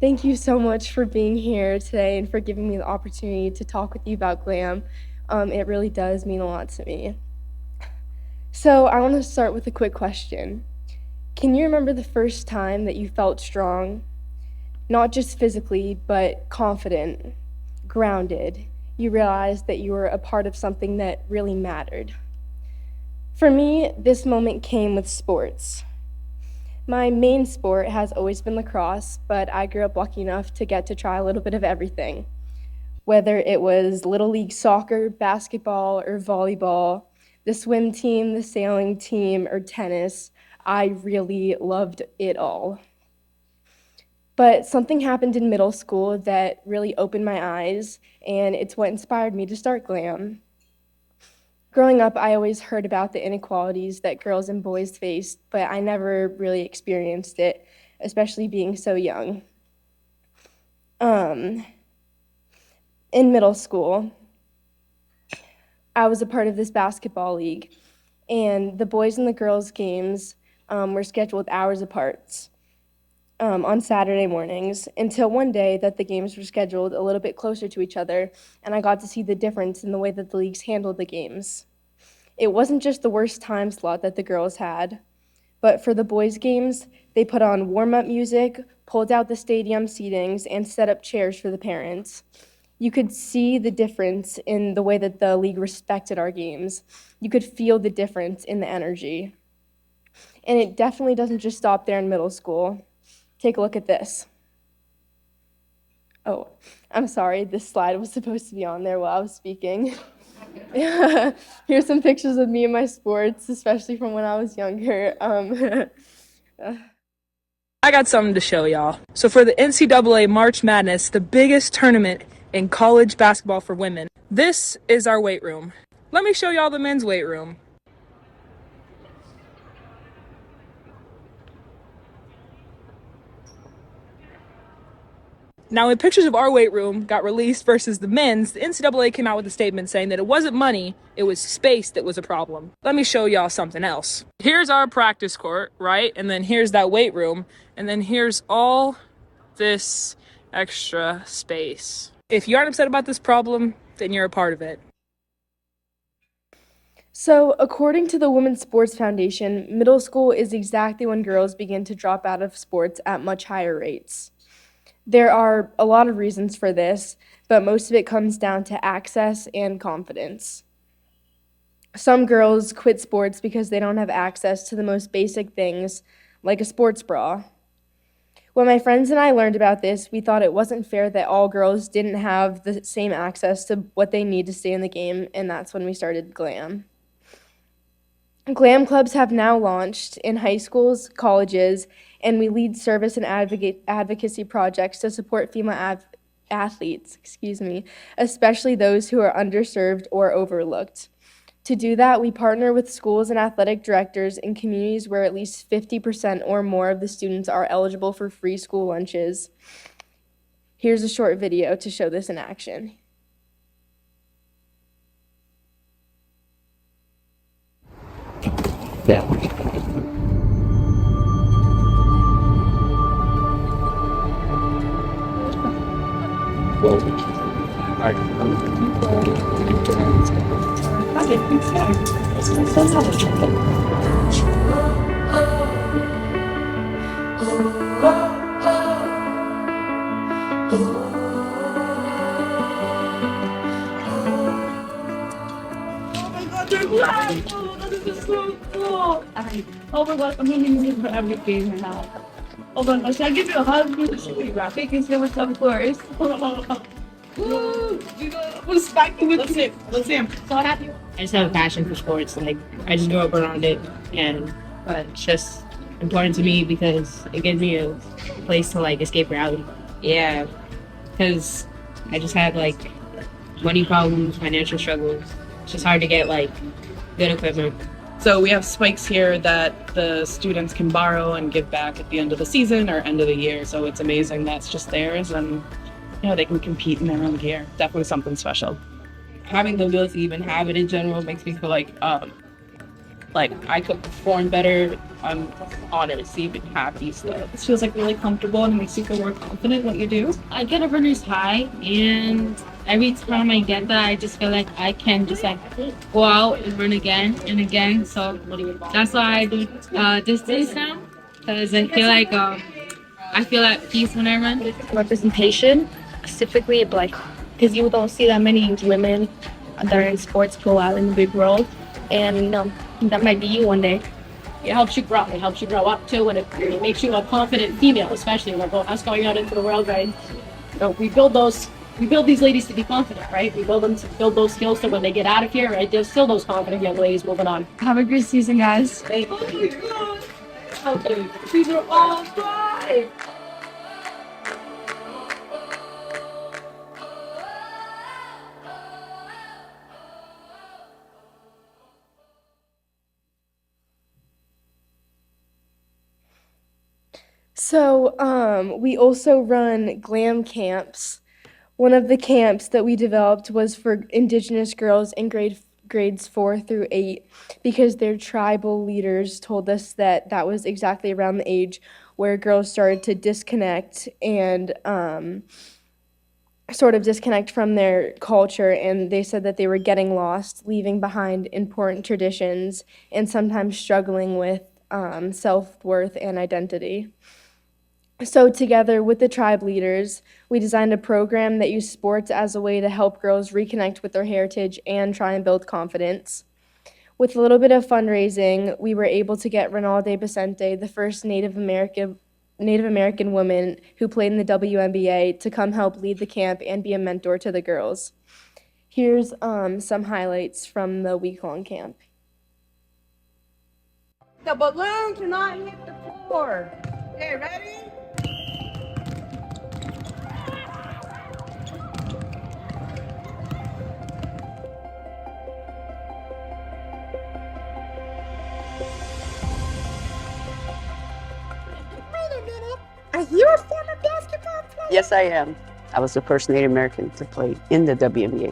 Thank you so much for being here today and for giving me the opportunity to talk with you about GLAM. It really does mean a lot to me. So I want to start with a quick question. Can you remember the first time that you felt strong? Not just physically, but confident, grounded. You realized that you were a part of something that really mattered. For me, this moment came with sports. My main sport has always been lacrosse, but I grew up lucky enough to get to try a little bit of everything. Whether it was Little League soccer, basketball, or volleyball, the swim team, the sailing team, or tennis, I really loved it all. But something happened in middle school that really opened my eyes, and it's what inspired me to start GLAM. Growing up, I always heard about the inequalities that girls and boys faced, but I never really experienced it, especially being so young. In middle school, I was a part of this basketball league, and the boys and the girls' games were scheduled hours apart on Saturday mornings, until one day that the games were scheduled a little bit closer to each other, and I got to see the difference in the way that the leagues handled the games. It wasn't just the worst time slot that the girls had, but for the boys' games, they put on warm-up music, pulled out the stadium seatings, and set up chairs for the parents. You could see the difference in the way that the league respected our games. You could feel the difference in the energy. And it definitely doesn't just stop there in middle school. Take a look at this. Oh, I'm sorry, this slide was supposed to be on there while I was speaking. Here's some pictures of me and my sports, especially from when I was younger. I got something to show y'all. So for the NCAA March Madness, the biggest tournament in college basketball for women, this is our weight room. Let me show y'all the men's weight room. Now, when pictures of our weight room got released versus the men's, the NCAA came out with a statement saying that it wasn't money, it was space that was a problem. Let me show y'all something else. Here's our practice court, right? And then here's that weight room. And then here's all this extra space. If you aren't upset about this problem, then you're a part of it. So, according to the Women's Sports Foundation, middle school is exactly when girls begin to drop out of sports at much higher rates. There are a lot of reasons for this, but most of it comes down to access and confidence. Some girls quit sports because they don't have access to the most basic things, like a sports bra. When my friends and I learned about this, we thought it wasn't fair that all girls didn't have the same access to what they need to stay in the game, and that's when we started GLAM. GLAM clubs have now launched in high schools, colleges, and we lead service and advocacy projects to support female athletes, especially those who are underserved or overlooked. To do that, we partner with schools and athletic directors in communities where at least 50% or more of the students are eligible for free school lunches. Here's a short video to show this in action. Yeah. Oh my god, I'm gonna need for everything now. Hold on, I'll give you a hug. You're graphic is so of course. Woo! Let's see. So happy. I just have a passion for sports. Like, I just grew up around it, and it's just important to me because it gives me a place to like escape reality. Yeah, because I just had like money problems, financial struggles. It's just hard to get like good equipment. So we have spikes here that the students can borrow and give back at the end of the season or end of the year. So it's amazing that's just theirs, and they can compete in their own gear. Definitely something special. Having the ability to even have it in general makes me feel like I could perform better I'm honored to even have these skills. It feels like really comfortable and it makes you feel more confident what you do. I get a runner's high, and every time I get that, I just feel like I can just like go out and run again and again. So that's why I do distance now, because I feel at peace when I run. Representation, specifically like because you don't see that many women that are in sports go out in the big world, and that might be you one day. It helps you grow. It helps you grow up too, and it makes you a confident female, especially like us going out into the world, right? So we build these ladies to be confident, right? We build them to build those skills so when they get out of here, right, they're still those confident young ladies moving on. Have a great season, guys. Okay, these are all right. So, we also run GLAM camps. One of the camps that we developed was for Indigenous girls in grades 4 through 8 because their tribal leaders told us that that was exactly around the age where girls started to disconnect and sort of disconnect from their culture, and they said that they were getting lost, leaving behind important traditions, and sometimes struggling with self-worth and identity. So together with the tribe leaders, we designed a program that used sports as a way to help girls reconnect with their heritage and try and build confidence. With a little bit of fundraising, we were able to get Renalde Becente, the first Native American woman who played in the WNBA, to come help lead the camp and be a mentor to the girls. Here's some highlights from the week-long camp. The balloon cannot hit the floor. Okay, ready? Are you a former basketball player? Yes, I am. I was the first Native American to play in the WNBA.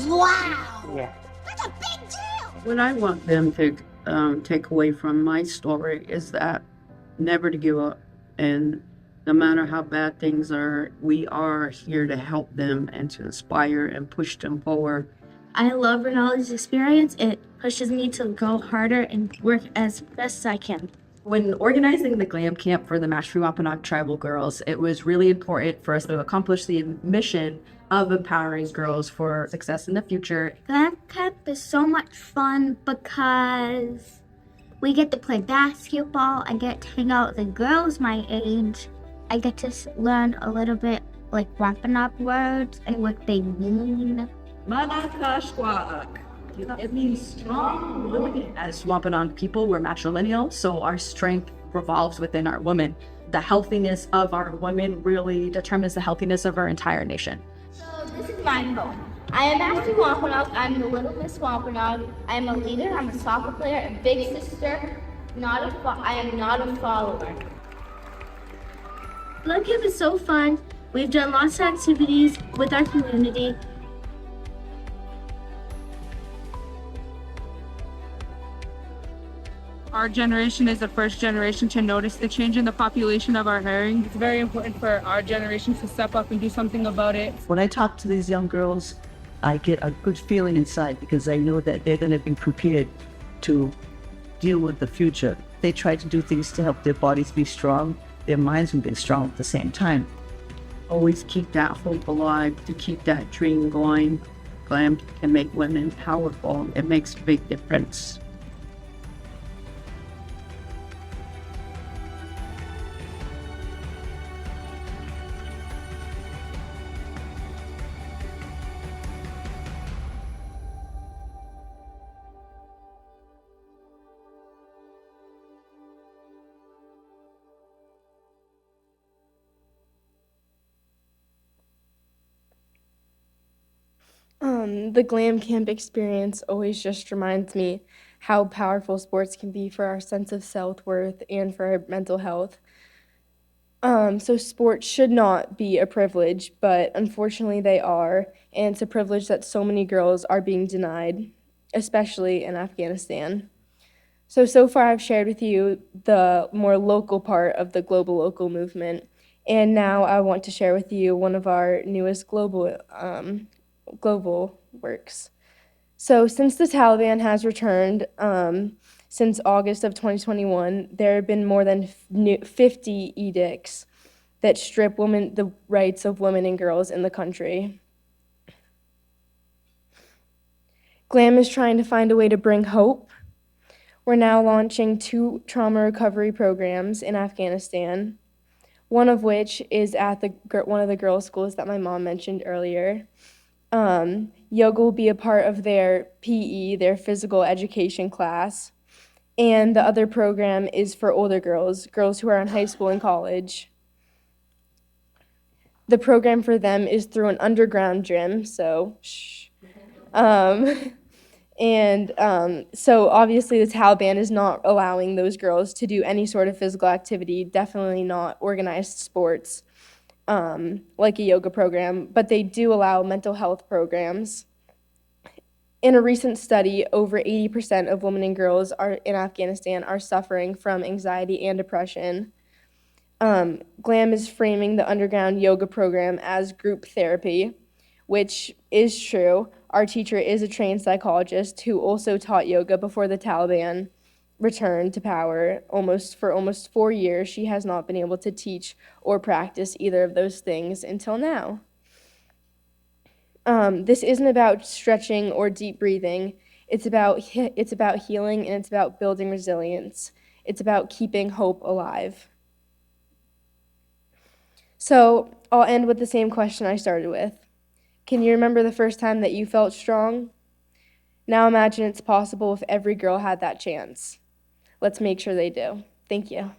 Wow! Yeah. That's a big deal! What I want them to take away from my story is that never to give up. And no matter how bad things are, we are here to help them and to inspire and push them forward. I love Ronaldo's experience. It pushes me to go harder and work as best as I can. When organizing the GLAM camp for the Mashpee Wampanoag tribal girls, it was really important for us to accomplish the mission of empowering girls for success in the future. GLAM camp is so much fun because we get to play basketball. I get to hang out with the girls my age. I get to learn a little bit like Wampanoag words and what they mean. Manakashwaak. It means strong women. As Wampanoag people, we're matrilineal, so our strength revolves within our women. The healthiness of our women really determines the healthiness of our entire nation. So this is my goal. I am Mashpee Wampanoag. I'm the Little Miss Wampanoag. I am a leader. I'm a soccer player, a big sister. I am not a follower. GLAM camp is so fun. We've done lots of activities with our community. Our generation is the first generation to notice the change in the population of our herring. It's very important for our generation to step up and do something about it. When I talk to these young girls, I get a good feeling inside because I know that they're going to be prepared to deal with the future. They try to do things to help their bodies be strong, their minds will be strong at the same time. Always keep that hope alive, to keep that dream going. GLAM can make women powerful. It makes a big difference. The GLAM camp experience always just reminds me how powerful sports can be for our sense of self-worth and for our mental health. So sports should not be a privilege, but unfortunately they are, and it's a privilege that so many girls are being denied, especially in Afghanistan. So far I've shared with you the more local part of the global local movement, and now I want to share with you one of our newest global works. So since the Taliban has returned, since August of 2021, there have been more than 50 edicts that strip the rights of women and girls in the country. GLAM is trying to find a way to bring hope. We're now launching 2 trauma recovery programs in Afghanistan, one of which is at one of the girls' schools that my mom mentioned earlier. Yoga will be a part of their PE, their physical education class, and the other program is for older girls who are in high school and college. The program for them is through an underground gym, so shh. So obviously the Taliban is not allowing those girls to do any sort of physical activity, definitely not organized sports, like a yoga program, but they do allow mental health programs. In a recent study, over 80% of women and girls in Afghanistan are suffering from anxiety and depression. GLAM is framing the underground yoga program as group therapy, which is true. Our teacher is a trained psychologist who also taught yoga before the Taliban returned to power. For almost 4 years, she has not been able to teach or practice either of those things until now. This isn't about stretching or deep breathing. It's about healing, and it's about building resilience. It's about keeping hope alive. So I'll end with the same question I started with. Can you remember the first time that you felt strong? Now imagine it's possible if every girl had that chance. Let's make sure they do. Thank you.